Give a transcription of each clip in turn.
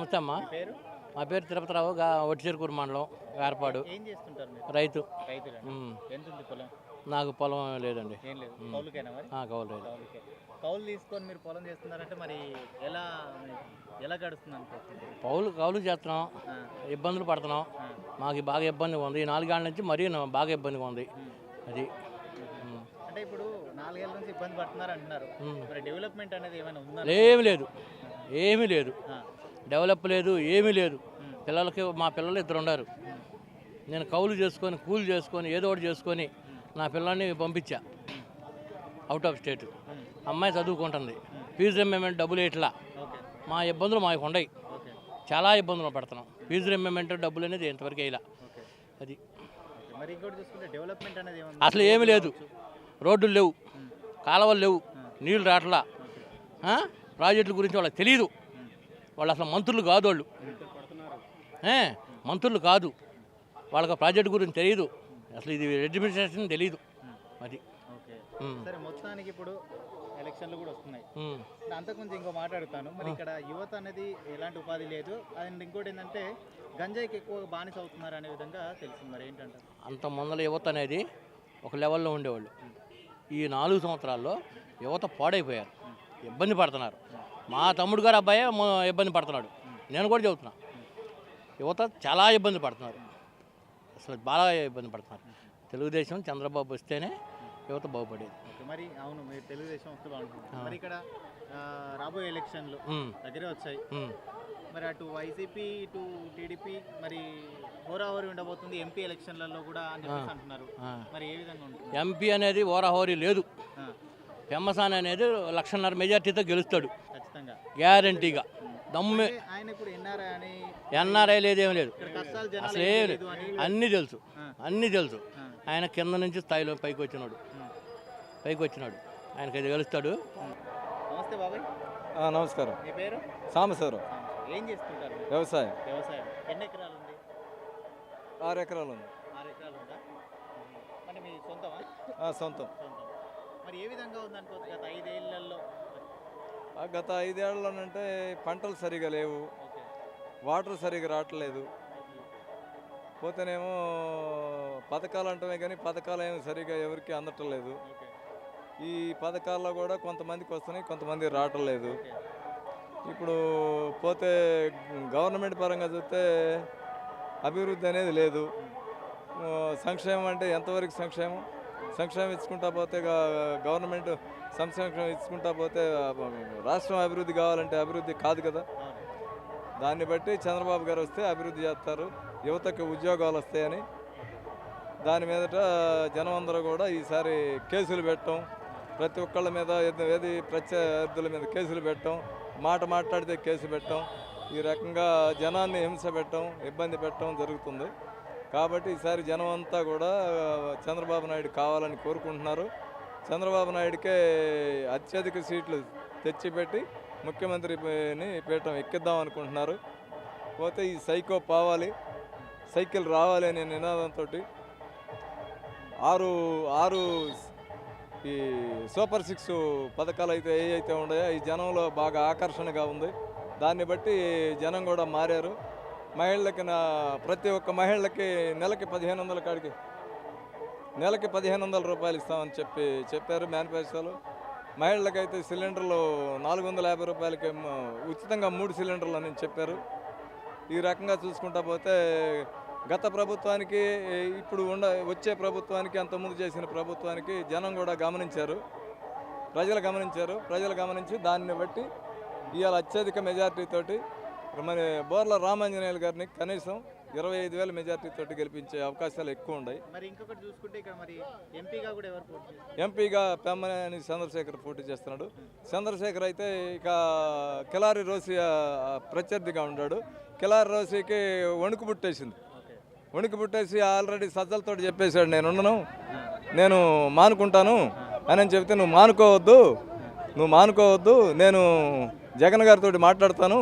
నమస్తే అమ్మా. మా పేరు తిరుపతిరావు, ఒట్టిచెరుకూరు మండలం, ఏర్పాడు. ఏం చేస్తుంటారు మీరు? రైతు. ఎంత ఉంది పొలం? నాకు పొలం లేదండి. ఏం లేదు, కౌలుకేనా మరి? కౌలు లేదు. కౌలు తీసుకొని మీరు పొలం చేస్తున్నారంటే మరి ఎలా ఎలా గడుస్తుంది అనుకోవచ్చు? కౌలు చేస్తున్నాం, ఇబ్బందులు పడుతున్నాం. మాకు బాగా ఇబ్బందిగా ఉంది. ఈ 4 ఏళ్ళ నుంచి మరీ బాగా ఇబ్బందిగా ఉంది. అది అంటే ఇప్పుడు 4 ఏళ్ళ నుంచి ఇబ్బంది పడుతున్నారు అంటున్నారు. మరి డెవలప్మెంట్ అనేది ఏమైనా ఉందా? ఏమీ లేదు. డెవలప్ లేదు, ఏమీ లేదు. మా పిల్లలు 2 ఉన్నారు. నేను కౌలు చేసుకొని, కూలి చేసుకొని, ఏదో ఒకటి చేసుకొని నా పిల్లల్ని పంపించా అవుట్ ఆఫ్ స్టేట్. అమ్మాయి చదువుకుంటుంది, ఫీజు రిమెంబర్మెంట్ డబ్బులు ఇట్లా. మా ఇబ్బందులు మాకు ఉన్నాయి, చాలా ఇబ్బందులు పడుతున్నాం. ఫీజు రిమెంబర్మెంట్ డబ్బులు అనేది ఇంతవరకు వేయాల. అది మరి ఇంకోటి చూసుకుంటే డెవలప్మెంట్ అనేది అసలు ఏమీ లేదు. రోడ్లు లేవు, కాలువలు లేవు, నీళ్ళు రావట్లా. ప్రాజెక్టుల గురించి వాళ్ళకి తెలియదు. వాళ్ళు అసలు మంత్రులు కాదు, మంత్రులు కాదు. వాళ్ళకి ప్రాజెక్టు గురించి తెలియదు. అసలు ఇది అడ్మినిస్ట్రేషన్ తెలియదు. అది సరే, మొత్తానికి ఇప్పుడు ఎలక్షన్లు కూడా వస్తున్నాయి. అంతకుముందు ఇంకో మాట్లాడుతాను. మరి ఇక్కడ యువత అనేది ఎలాంటి ఉపాధి లేదు. అండ్ ఇంకోటి ఏంటంటే గంజాయికి ఎక్కువ బానిస అవుతున్నారు అనే విధంగా తెలిసింది. మరి ఏంటంటే అంత ముందల యువత అనేది ఒక లెవెల్లో ఉండేవాళ్ళు. ఈ 4 సంవత్సరాల్లో యువత పాడైపోయారు, ఇబ్బంది పడుతున్నారు. మా తమ్ముడు గారు అబ్బాయి ఇబ్బంది పడుతున్నాడు. నేను కూడా చెబుతున్నా, యువత చాలా ఇబ్బంది పడుతున్నారు. అసలు బాగా ఇబ్బంది పడుతున్నారు. తెలుగుదేశం చంద్రబాబు వస్తేనే యువత బాగుపడేది. మరి అవును, మీరు తెలుగుదేశం వస్తే బాగుంటుంది. మరి ఇక్కడ రాబోయే ఎలక్షన్లు దగ్గరే వచ్చాయి. మరి అటు వైసీపీ, ఇటు టీడీపీ మరి హోరాహోరీ ఉండబోతుంది ఎంపీ ఎలక్షన్లలో కూడా అని చెప్పేసి అంటున్నారు. మరి ఏ విధంగా ఉంటుంది? ఎంపీ అనేది హోరాహోరీ లేదు. పెమ్మసాని అనేది 1,50,000 మెజార్టీతో గెలుస్తాడు ఖచ్చితంగా, గ్యారంటీగా. దమ్మే. ఆయన ఇప్పుడు ఎన్ఆర్ఐ లేదేం లేదు, అసలు ఏం లేదు. అన్నీ తెలుసు. ఆయన కింద నుంచి స్థాయిలో పైకి వచ్చినాడు. ఆయనకి అది గెలుస్తాడు. నమస్తే బాబాయ్. నమస్కారం. మీ పేరు? సాంబశివరావు. ఏం చేస్తుంటారు? వ్యవసాయం. ఎన్ని ఎకరాలు ఉంది? 6 ఎకరాలు ఉంది. 6 ఎకరాలు ఉందా? మరి మీ సొంతమా? సొంతం. మరి ఏ విధంగా ఉందనుకోవచ్చు గత 5 ఏళ్లలో? గత 5 ఏళ్ళలోనంటే పంటలు సరిగా లేవు, వాటర్ సరిగా రావట్లేదు. పోతేనేమో పథకాలు అంటమే కానీ పథకాలు ఏమి సరిగా ఎవరికి అందటం లేదు. ఈ పథకాల్లో కూడా కొంతమందికి వస్తున్నాయి, కొంతమంది రావటం లేదు. ఇప్పుడు పోతే గవర్నమెంట్ పరంగా చూస్తే అభివృద్ధి అనేది లేదు. సంక్షేమం అంటే ఎంతవరకు సంక్షేమం ఇచ్చుకుంటా పోతే గవర్నమెంట్ సంక్షేమం ఇచ్చుకుంటా పోతే రాష్ట్రం అభివృద్ధి కావాలంటే అభివృద్ధి కాదు కదా. దాన్ని బట్టి చంద్రబాబు గారు వస్తే అభివృద్ధి చేస్తారు, యువతకు ఉద్యోగాలు వస్తాయని దాని మీదట జనం అందరూ కూడా ఈసారి కేసులు పెట్టడం, ప్రతి ఒక్కళ్ళ మీద ఏది ప్రత్యర్థుల మీద కేసులు పెట్టడం, మాట్లాడితే కేసు పెట్టడం, ఈ రకంగా జనాన్ని హింస పెట్టడం, ఇబ్బంది పెట్టడం జరుగుతుంది. కాబట్టి ఈసారి జనం అంతా కూడా చంద్రబాబు నాయుడు కావాలని కోరుకుంటున్నారు. చంద్రబాబు నాయుడికే అత్యధిక సీట్లు తెచ్చిపెట్టి ముఖ్యమంత్రిని పీఠం ఎక్కిద్దాం అనుకుంటున్నారు. పోతే ఈ సైకో పోవాలి, సైకిల్ రావాలి అనే నినాదంతో 6 ఈ సూపర్ 6 పథకాలు అయితే ఏవైతే ఉన్నాయో ఈ జనంలో బాగా ఆకర్షణగా ఉంది. దాన్ని బట్టి జనం కూడా మారారు. మహిళలకి ప్రతి ఒక్క మహిళలకి నెలకి 1,500 కాడికి నెలకి 1,500 రూపాయలు ఇస్తామని చెప్పారు మేనిఫెస్టోలో. మహిళలకైతే సిలిండర్లు 450 రూపాయలకి ఉచితంగా 3 సిలిండర్లు అని చెప్పారు. ఈ రకంగా చూసుకుంటా పోతే గత ప్రభుత్వానికి ఇప్పుడు వచ్చే ప్రభుత్వానికి అంతకుముందు చేసిన ప్రభుత్వానికి జనం కూడా గమనించారు, ప్రజలు గమనించి దాన్ని బట్టి ఇవాళ అత్యధిక మెజార్టీతోటి మన బోర్ల రామాంజనేయులు గారిని కనీసం 25,000 మెజార్టీతోటి గెలిపించే అవకాశాలు ఎక్కువ ఉన్నాయి. మరి ఇంకొకటి చూసుకుంటే ఇక్కడ మరి ఎంపీగా కూడా ఎవరు పోటీ చేస్తారు? ఎంపీగా పెమ్మనేని చంద్రశేఖర్ పోటీ చేస్తున్నాడు. చంద్రశేఖర్ అయితే ఇక కిలారి రోసి ప్రత్యర్థిగా ఉన్నాడు. కిలారి రోసికి వణుకు పుట్టేసి ఆల్రెడీ సజ్జలతో చెప్పేశాడు, నేను మానుకుంటాను అని చెప్తే నువ్వు మానుకోవద్దు, నేను జగన్ గారితో మాట్లాడతాను,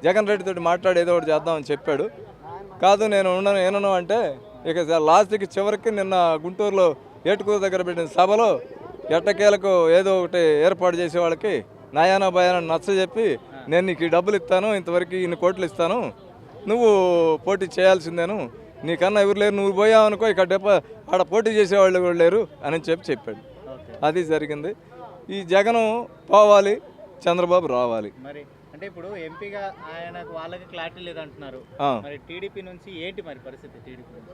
జగన్ రెడ్డితో మాట్లాడి ఏదో ఒకటి చేద్దామని చెప్పాడు. కాదు నేను ఏనను అంటే ఇక లాస్ట్కి చివరికి నిన్న గుంటూరులో ఏటుకూరు దగ్గర పెట్టిన సభలో ఎట్టకేలకు ఏదో ఒకటి ఏర్పాటు చేసే వాళ్ళకి నయానా భయాన నచ్చ చెప్పి నేను నీకు ఈ డబ్బులు ఇస్తాను, ఇంతవరకు ఇన్ని కోట్లు ఇస్తాను, నువ్వు పోటీ చేయాల్సిందేను, నీకన్నా ఎవరు లేరు, నువ్వు పోయావు అనుకో ఇక్కడ ఆడ పోటీ చేసేవాళ్ళు కూడా లేరు అని చెప్పాడు. అది జరిగింది. ఈ జగను పోవాలి, చంద్రబాబు రావాలి. మరి అంటే ఇప్పుడు ఎంపీగా ఆయనకు వాళ్ళకి క్లారిటీ లేదంటున్నారు. మరి టీడీపీ నుంచి ఏంటి మరి పరిస్థితి?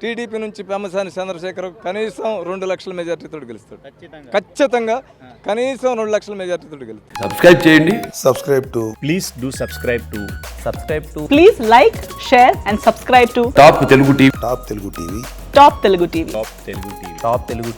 టీడీపీ నుంచి పెమ్మసాని చంద్రశేఖర్ కనీసం 2 లక్షల మెజార్టీతో గెలుస్తాడు. ఖచ్చితంగా కనీసం 2 లక్షల మెజార్టీతో గెలుస్తాడు. సబ్స్క్రైబ్ చేయండి. Please do subscribe to Please like, share and subscribe to top Telugu TV. Top Telugu TV. Top Telugu TV.